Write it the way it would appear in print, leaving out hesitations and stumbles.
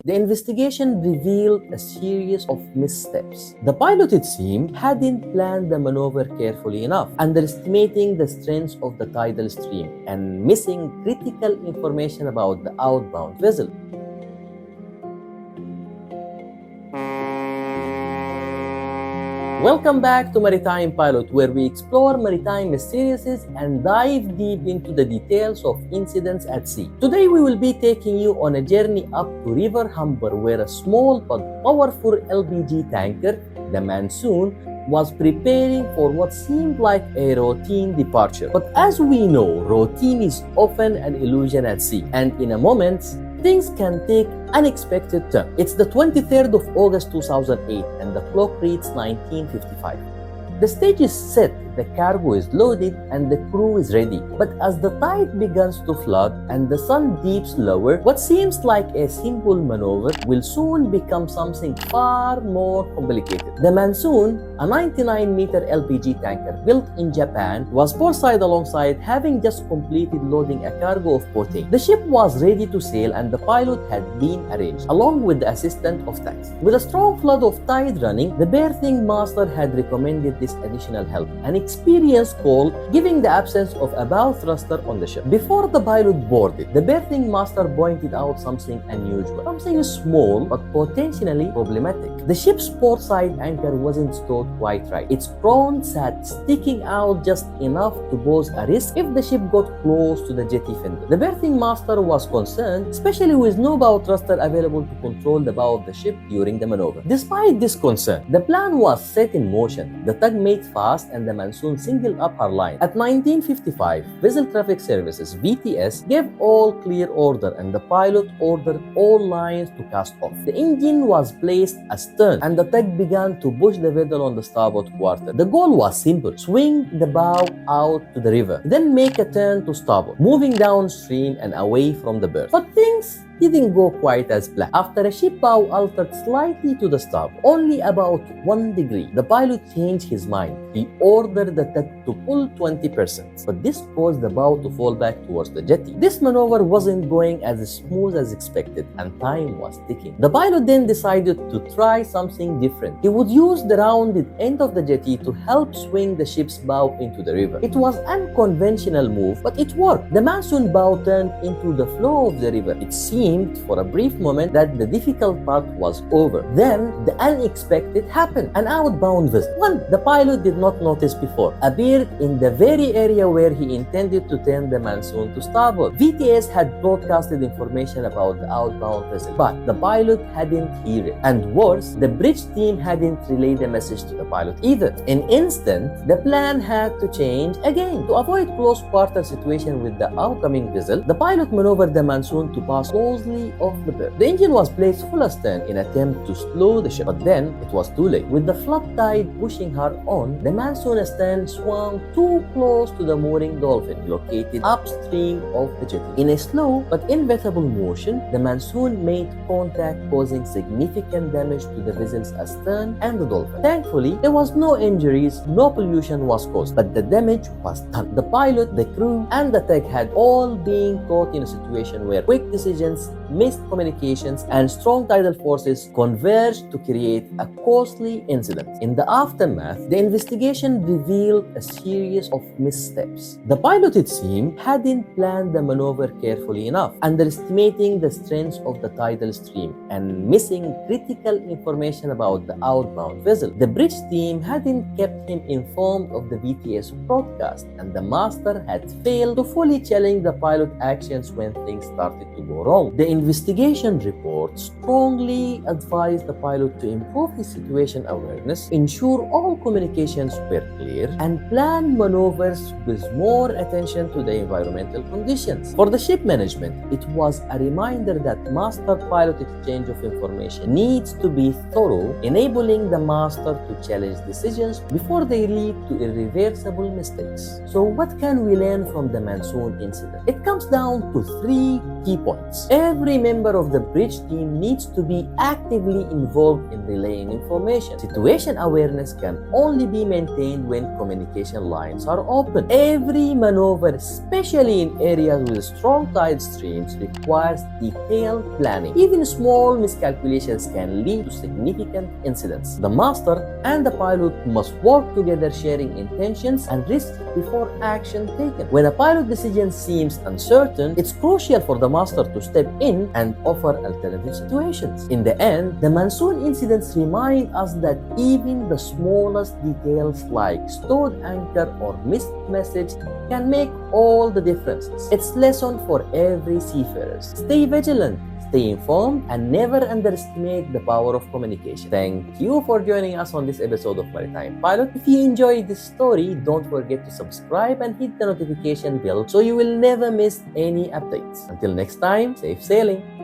The investigation revealed a series of missteps. The pilot, it seemed, hadn't planned the maneuver carefully enough, underestimating the strength of the tidal stream and missing critical information about the outbound vessel. Welcome back to Maritime Pilot, where we explore maritime mysteries and dive deep into the details of incidents at sea. Today we will be taking you on a journey up to River Humber, where a small but powerful LPG tanker, the Mansoon, was preparing for what seemed like a routine departure. But as we know, routine is often an illusion at sea, and in a moment, things can take unexpected turn. It's the 23rd of August 2008 and the clock reads 1955. The stage is set, the cargo is loaded and the crew is ready. But as the tide begins to flood and the sun dips lower, what seems like a simple maneuver will soon become something far more complicated. The Mansoon, a 99-meter LPG tanker built in Japan, was port-side alongside, having just completed loading a cargo of protein. The ship was ready to sail and the pilot had been arranged, along with the assistant of tax. With a strong flood of tide running, the berthing master had recommended this additional help, an experienced call giving the absence of a bow thruster on the ship. Before the pilot boarded, the berthing master pointed out something unusual, something small but potentially problematic. The ship's port-side anchor wasn't stowed quite right. Its crown sat sticking out just enough to pose a risk if the ship got close to the jetty fender. The berthing master was concerned, especially with no bow thruster available to control the bow of the ship during the maneuver. Despite this concern, the plan was set in motion. The tug made fast and the Mansoon singled up her line. At 1955, Vessel Traffic Services (VTS) gave all clear order and the pilot ordered all lines to cast off. The engine was placed astern and the tug began to push the vessel on the starboard quarter. The goal was simple: swing the bow out to the river, then make a turn to starboard, moving downstream and away from the berth. But things didn't go quite as planned. After a ship bow altered slightly to the starboard, only about 1 degree, the pilot changed his mind. He ordered the tug to pull 20%, but this caused the bow to fall back towards the jetty. This maneuver wasn't going as smooth as expected, and time was ticking. The pilot then decided to try something different. He would use the rounded end of the jetty to help swing the ship's bow into the river. It was an unconventional move, but it worked. The Mansoon bow turned into the flow of the river. It seemed for a brief moment that the difficult part was over. Then, the unexpected happened. An outbound vessel, one the pilot did not notice before, appeared in the very area where he intended to turn the Mansoon to starboard. VTS had broadcasted information about the outbound vessel, but the pilot hadn't heard it. And worse, the bridge team hadn't relayed the message to the pilot either. In an instant, the plan had to change again. To avoid close quarter situation with the outcoming vessel, the pilot maneuvered the Mansoon to pass closely off the berth. The engine was placed full astern in an attempt to slow the ship, but then it was too late. With the flood tide pushing her on, the Mansoon astern swung too close to the mooring dolphin located upstream of the jetty. In a slow but inevitable motion, the Mansoon made contact, causing significant damage to the vessel's astern and the dolphin. Thankfully, there was no injuries, no pollution was caused, but the damage was done. The pilot, the crew, and the tech had all been caught in a situation where quick decisions, missed communications, and strong tidal forces converged to create a costly incident. In the aftermath, the investigation revealed a series of missteps. The pilot, it seemed, hadn't planned the maneuver carefully enough, underestimating the strength of the tidal stream and missing critical information about the outbound vessel. The bridge team hadn't kept him informed of the VTS broadcast, and the master had failed to fully challenge the pilot's actions when things started to go wrong. The investigation report strongly advised the pilot to improve his situation awareness, ensure all communications were clear, and plan maneuvers with more attention to the environmental conditions. For the ship management, it was a reminder that master-pilot exchange of information needs to be thorough, enabling the master to challenge decisions before they lead to irreversible mistakes. So what can we learn from the Mansoon incident? It comes down to 3 key points. Every member of the bridge team needs to be actively involved in relaying information. Situation awareness can only be maintained when communication lines are open. Every maneuver, especially in areas with strong tide streams, requires detailed planning. Even small miscalculations can lead to significant incidents. The master and the pilot must work together, sharing intentions and risks before action taken. When a pilot decision seems uncertain, it's crucial for the master to step in and offer alternative situations. In the end, the Mansoon incidents remind us that even the smallest details like stowed anchor or missed message can make all the differences. It's lesson for every seafarer. Stay vigilant, stay informed, and never underestimate the power of communication. Thank you for joining us on this episode of Maritime Pilot. If you enjoyed this story, don't forget to subscribe and hit the notification bell so you will never miss any updates. Until next time, safe sailing!